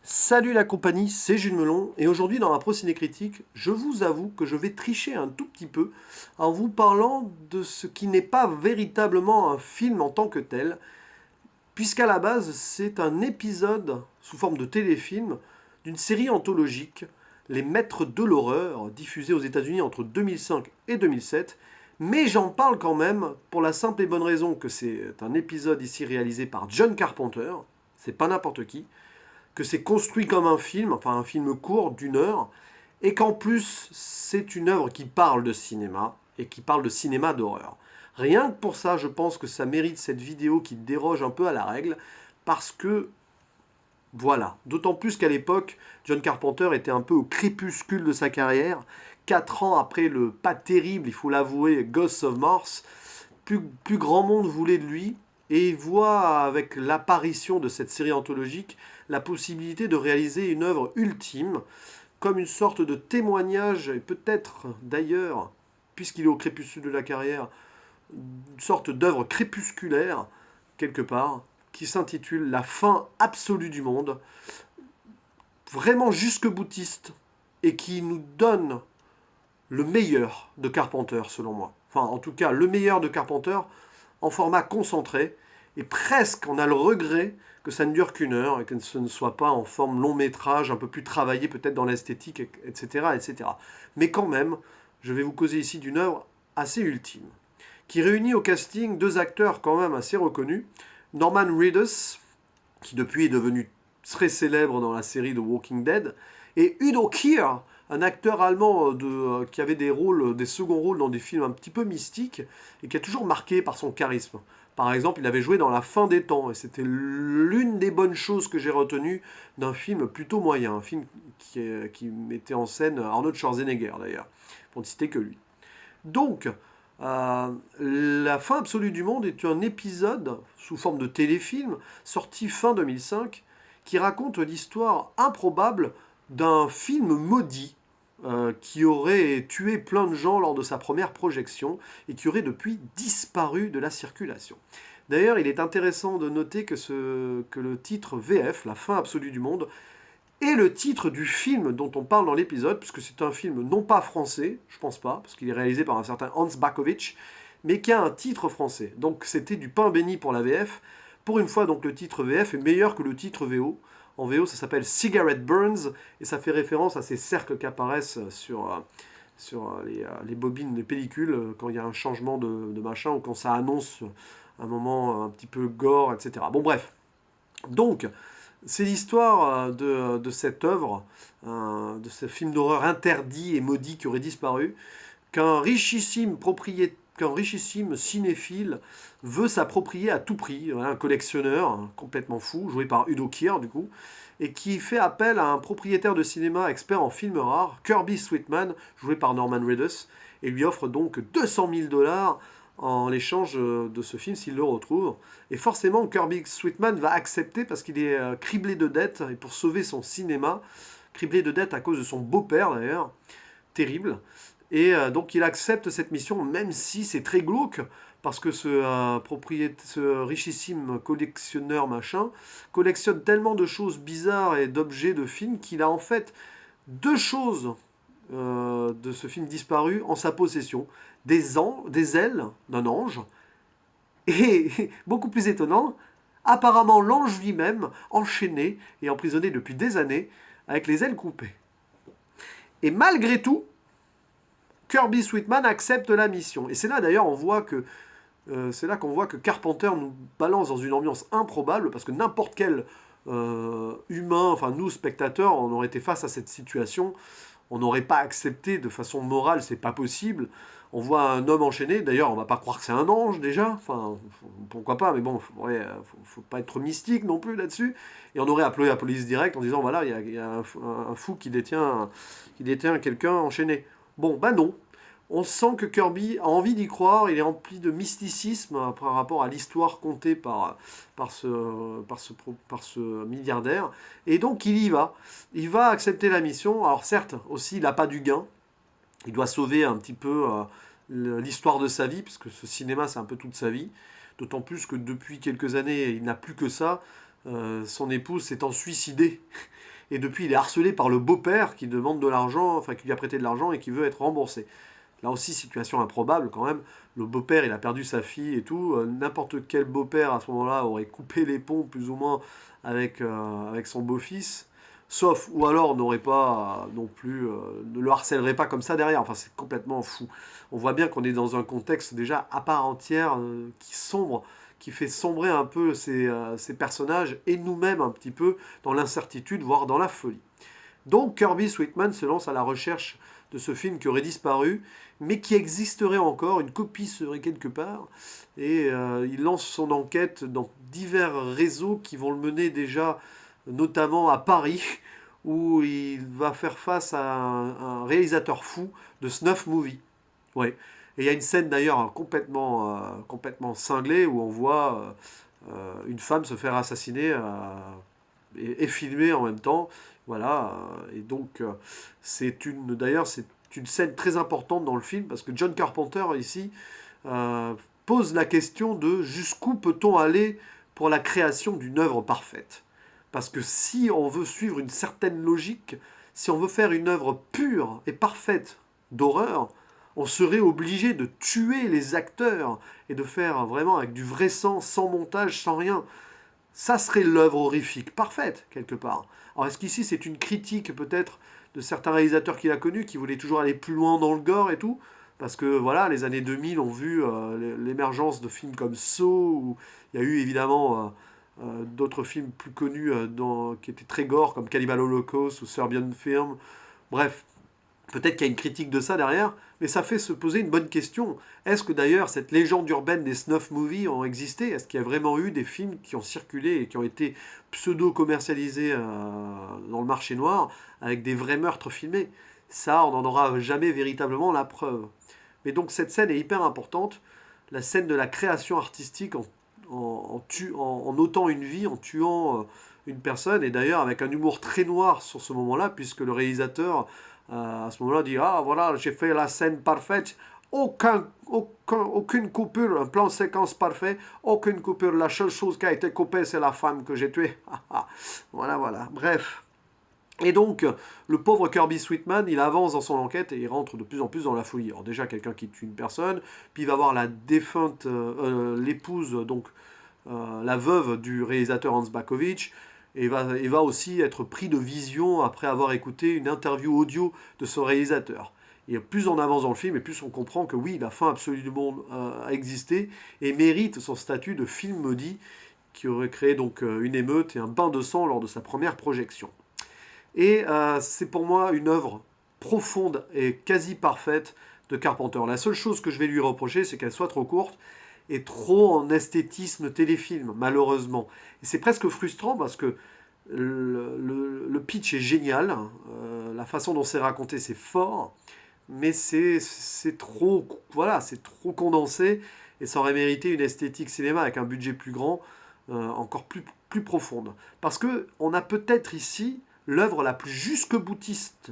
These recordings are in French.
Salut la compagnie, c'est Jules Melon et aujourd'hui dans ma Pro Ciné Critique, je vous avoue que je vais tricher un tout petit peu en vous parlant de ce qui n'est pas véritablement un film en tant que tel, puisqu'à la base c'est un épisode sous forme de téléfilm d'une série anthologique, Les Maîtres de l'horreur, diffusée aux États-Unis entre 2005 et 2007. Mais j'en parle quand même pour la simple et bonne raison que c'est un épisode ici réalisé par John Carpenter, c'est pas n'importe qui, que c'est construit comme un film, enfin un film court d'une heure, et qu'en plus c'est une œuvre qui parle de cinéma, et qui parle de cinéma d'horreur. Rien que pour ça, je pense que ça mérite cette vidéo qui déroge un peu à la règle, parce que, voilà, d'autant plus qu'à l'époque, John Carpenter était un peu au crépuscule de sa carrière, 4 ans après le pas terrible, il faut l'avouer, Ghosts of Mars, plus grand monde voulait de lui, et il voit avec l'apparition de cette série anthologique la possibilité de réaliser une œuvre ultime, comme une sorte de témoignage, et peut-être d'ailleurs, puisqu'il est au crépuscule de la carrière, une sorte d'œuvre crépusculaire, quelque part, qui s'intitule La fin absolue du monde, vraiment jusque-boutiste, et qui nous donne le meilleur de Carpenter, selon moi. Enfin, en tout cas, le meilleur de Carpenter en format concentré, et presque on a le regret que ça ne dure qu'une heure et que ce ne soit pas en forme long métrage, un peu plus travaillé peut-être dans l'esthétique, etc., etc. Mais quand même, je vais vous causer ici d'une œuvre assez ultime, qui réunit au casting deux acteurs quand même assez reconnus, Norman Reedus, qui depuis est devenu très célèbre dans la série The Walking Dead, et Udo Kier, un acteur allemand qui avait des rôles, des seconds rôles dans des films un petit peu mystiques et qui a toujours marqué par son charisme. Par exemple, il avait joué dans La Fin des Temps et c'était l'une des bonnes choses que j'ai retenues d'un film plutôt moyen, un film qui mettait en scène Arnold Schwarzenegger d'ailleurs, pour ne citer que lui. Donc, La fin absolue du monde est un épisode sous forme de téléfilm sorti fin 2005 qui raconte l'histoire improbable d'un film maudit qui aurait tué plein de gens lors de sa première projection et qui aurait depuis disparu de la circulation. D'ailleurs, il est intéressant de noter que le titre VF, La fin absolue du monde, est le titre du film dont on parle dans l'épisode, puisque c'est un film non pas français, je pense pas, parce qu'il est réalisé par un certain Hans Bakovitch, mais qui a un titre français. Donc c'était du pain béni pour la VF. Pour une fois, donc le titre VF est meilleur que le titre VO. En VO, ça s'appelle Cigarette Burns, et ça fait référence à ces cercles qui apparaissent sur les bobines de pellicule quand il y a un changement de machin, ou quand ça annonce un moment un petit peu gore, etc. Bon bref. Donc, c'est l'histoire de cette œuvre, de ce film d'horreur interdit et maudit qui aurait disparu, qu'un richissime cinéphile veut s'approprier à tout prix, voilà, un collectionneur complètement fou, joué par Udo Kier du coup, et qui fait appel à un propriétaire de cinéma expert en films rares, Kirby Sweetman, joué par Norman Reedus, et lui offre donc 200 000 dollars en l'échange de ce film s'il le retrouve. Et forcément, Kirby Sweetman va accepter parce qu'il est criblé de dettes, et pour sauver son cinéma, criblé de dettes à cause de son beau-père d'ailleurs, terrible. Et donc il accepte cette mission, même si c'est très glauque, parce que ce richissime collectionneur machin collectionne tellement de choses bizarres et d'objets de films qu'il a en fait deux choses de ce film disparu en sa possession. Des ailes d'un ange, et beaucoup plus étonnant, apparemment l'ange lui-même, enchaîné et emprisonné depuis des années, avec les ailes coupées. Et malgré tout, Kirby Sweetman accepte la mission. Et c'est là d'ailleurs c'est là qu'on voit que Carpenter nous balance dans une ambiance improbable, parce que n'importe quel humain, enfin nous spectateurs, on aurait été face à cette situation, on n'aurait pas accepté de façon morale, c'est pas possible. On voit un homme enchaîné, d'ailleurs on va pas croire que c'est un ange déjà, enfin pourquoi pas, mais bon, faut pas être mystique non plus là-dessus. Et on aurait appelé la police directe en disant voilà, il y a un fou qui détient quelqu'un enchaîné. Bon, bah non. On sent que Kirby a envie d'y croire, il est rempli de mysticisme par rapport à l'histoire contée par ce milliardaire, et donc il y va. Il va accepter la mission, alors certes, aussi il n'a pas du gain, il doit sauver un petit peu l'histoire de sa vie, parce que ce cinéma c'est un peu toute sa vie, d'autant plus que depuis quelques années il n'a plus que ça, son épouse s'étant suicidée et depuis il est harcelé par le beau-père qui demande de l'argent, enfin qui lui a prêté de l'argent et qui veut être remboursé. Là aussi, situation improbable quand même. Le beau-père, il a perdu sa fille et tout. N'importe quel beau-père à ce moment-là aurait coupé les ponts plus ou moins avec son beau-fils. Sauf, ou alors n'aurait pas non plus, ne le harcèlerait pas comme ça derrière. Enfin, c'est complètement fou. On voit bien qu'on est dans un contexte déjà à part entière qui sombre, qui fait sombrer un peu ces personnages et nous-mêmes un petit peu dans l'incertitude, voire dans la folie. Donc Kirby Sweetman se lance à la recherche de ce film qui aurait disparu, mais qui existerait encore, une copie serait quelque part, et il lance son enquête dans divers réseaux qui vont le mener déjà, notamment à Paris, où il va faire face à un réalisateur fou de snuff movie. Ouais. Et il y a une scène d'ailleurs complètement cinglée où on voit une femme se faire assassiner et filmer en même temps. Voilà. Et donc, d'ailleurs, c'est une scène très importante dans le film parce que John Carpenter, ici, euh, pose la question de jusqu'où peut-on aller pour la création d'une œuvre parfaite. Parce que si on veut suivre une certaine logique, si on veut faire une œuvre pure et parfaite d'horreur, on serait obligé de tuer les acteurs et de faire vraiment avec du vrai sang, sans montage, sans rien. Ça serait l'œuvre horrifique parfaite, quelque part. Alors est-ce qu'ici c'est une critique peut-être de certains réalisateurs qu'il a connus qui voulaient toujours aller plus loin dans le gore et tout? Parce que voilà, les années 2000 ont vu l'émergence de films comme Saw, où il y a eu évidemment d'autres films plus connus qui étaient très gore, comme Cannibal Holocaust ou Serbian Film. Bref, peut-être qu'il y a une critique de ça derrière, mais ça fait se poser une bonne question. Est-ce que d'ailleurs cette légende urbaine des snuff movies ont existé? Est-ce qu'il y a vraiment eu des films qui ont circulé et qui ont été pseudo-commercialisés dans le marché noir avec des vrais meurtres filmés? Ça, on n'en aura jamais véritablement la preuve. Mais donc cette scène est hyper importante, la scène de la création artistique en ôtant une vie, en tuant une personne, et d'ailleurs avec un humour très noir sur ce moment-là, puisque le réalisateur à ce moment-là dit ah voilà, j'ai fait la scène parfaite, aucune coupure, un plan de séquence parfait, aucune coupure, la seule chose qui a été coupée c'est la femme que j'ai tuée. Voilà, voilà, bref. Et donc, le pauvre Kirby Sweetman, il avance dans son enquête et il rentre de plus en plus dans la folie. Alors déjà, quelqu'un qui tue une personne, puis il va voir la défunte, l'épouse, donc la veuve du réalisateur Hans Bakovitch, et il va aussi être pris de vision après avoir écouté une interview audio de son réalisateur. Et plus on avance dans le film, et plus on comprend que oui, la fin absolue du monde a existé et mérite son statut de film maudit qui aurait créé donc une émeute et un bain de sang lors de sa première projection. Et c'est pour moi une œuvre profonde et quasi parfaite de Carpenter. La seule chose que je vais lui reprocher, c'est qu'elle soit trop courte et trop en esthétisme téléfilm, malheureusement. Et c'est presque frustrant parce que le pitch est génial, la façon dont c'est raconté, c'est fort, mais c'est trop, voilà, c'est trop condensé et ça aurait mérité une esthétique cinéma avec un budget plus grand, encore plus profonde. Parce que on a peut-être ici l'œuvre la plus jusque-boutiste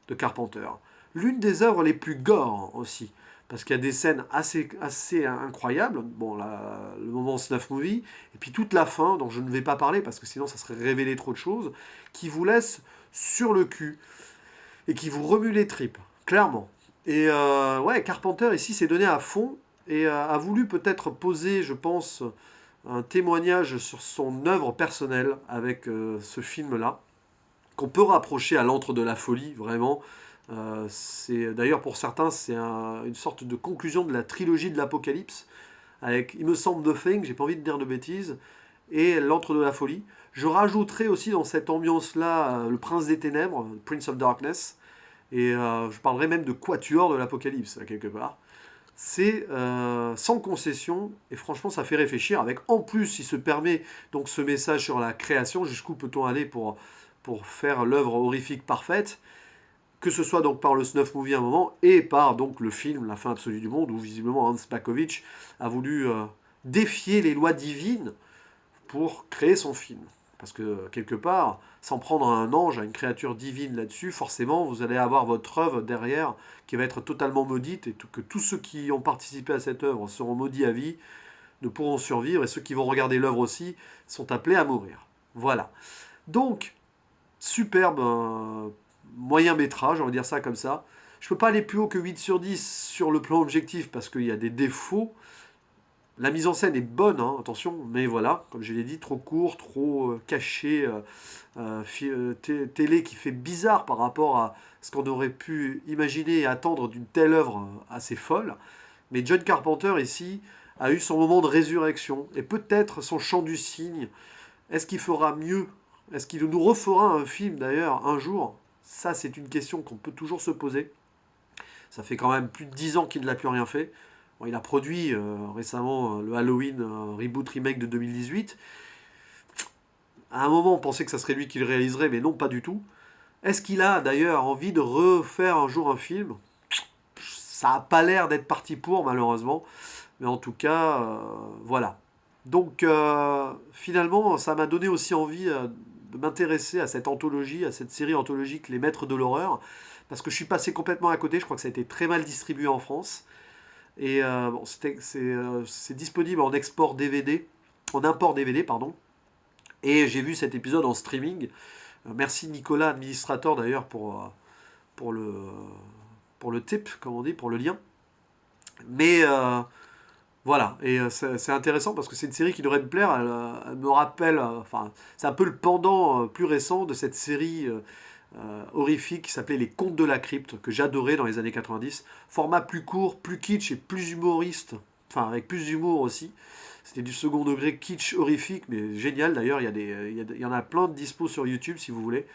de Carpenter. L'une des œuvres les plus gore aussi. Parce qu'il y a des scènes assez incroyables. Bon, le moment snuff movie. Et puis toute la fin, dont je ne vais pas parler parce que sinon ça serait révéler trop de choses, qui vous laisse sur le cul. Et qui vous remue les tripes. Clairement. Et ouais, Carpenter ici s'est donné à fond. Et a voulu peut-être poser, je pense, un témoignage sur son œuvre personnelle avec ce film-là qu'on peut rapprocher à l'antre de la folie, vraiment. C'est d'ailleurs pour certains, c'est une sorte de conclusion de la trilogie de l'Apocalypse, avec, il me semble, The Thing, j'ai pas envie de dire de bêtises, et l'antre de la folie. Je rajouterai aussi dans cette ambiance-là le Prince des Ténèbres, Prince of Darkness, et je parlerai même de Quatuor de l'Apocalypse, quelque part. C'est sans concession, et franchement ça fait réfléchir, avec en plus il se permet donc ce message sur la création, jusqu'où peut-on aller pour faire l'œuvre horrifique parfaite, que ce soit donc par le snuff movie à un moment, et par donc le film La fin absolue du monde, où visiblement Hans Bakovitch a voulu défier les lois divines pour créer son film. Parce que quelque part, s'en prendre à un ange, à une créature divine là-dessus, forcément, vous allez avoir votre œuvre derrière qui va être totalement maudite, et que tous ceux qui ont participé à cette œuvre seront maudits à vie, ne pourront survivre, et ceux qui vont regarder l'œuvre aussi sont appelés à mourir. Voilà. Donc, superbe moyen métrage, on va dire ça comme ça. Je peux pas aller plus haut que 8 sur 10 sur le plan objectif parce qu'il y a des défauts. La mise en scène est bonne, hein, attention, mais voilà, comme je l'ai dit, trop court, trop caché, télé qui fait bizarre par rapport à ce qu'on aurait pu imaginer et attendre d'une telle œuvre assez folle. Mais John Carpenter ici a eu son moment de résurrection et peut-être son chant du cygne. Est-ce qu'il fera mieux? Est-ce qu'il nous refera un film d'ailleurs un jour? Ça, c'est une question qu'on peut toujours se poser. Ça fait quand même plus de 10 ans qu'il ne l'a plus rien fait. Bon, il a produit récemment le Halloween reboot remake de 2018. À un moment, on pensait que ça serait lui qui le réaliserait, mais non, pas du tout. Est-ce qu'il a d'ailleurs envie de refaire un jour un film? Ça n'a pas l'air d'être parti pour, malheureusement. Mais en tout cas, voilà. Donc, finalement, ça m'a donné aussi envie de m'intéresser à cette anthologie, à cette série anthologique Les Maîtres de l'horreur, parce que je suis passé complètement à côté. Je crois que ça a été très mal distribué en France. Et bon, c'est disponible en export DVD, en import DVD, pardon. Et j'ai vu cet épisode en streaming. Merci Nicolas, administrateur d'ailleurs, pour le, pour le tip, comme on dit, pour le lien. Mais voilà, et c'est intéressant parce que c'est une série qui devrait me plaire. Elle me rappelle, enfin, c'est un peu le pendant plus récent de cette série horrifique qui s'appelait Les Contes de la Crypte, que j'adorais dans les années 90. Format plus court, plus kitsch et plus humoriste, enfin avec plus d'humour aussi. C'était du second degré kitsch horrifique, mais génial d'ailleurs. Il y en a plein de dispo sur YouTube si vous voulez.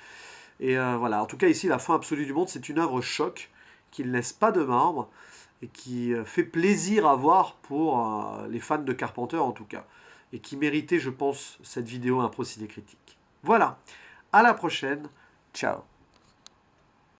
Et voilà, en tout cas ici, La fin absolue du monde, c'est une œuvre choc qui ne laisse pas de marbre et qui fait plaisir à voir pour les fans de Carpenter en tout cas. Et qui méritait, je pense, cette vidéo un procédé critique. Voilà, à la prochaine, ciao.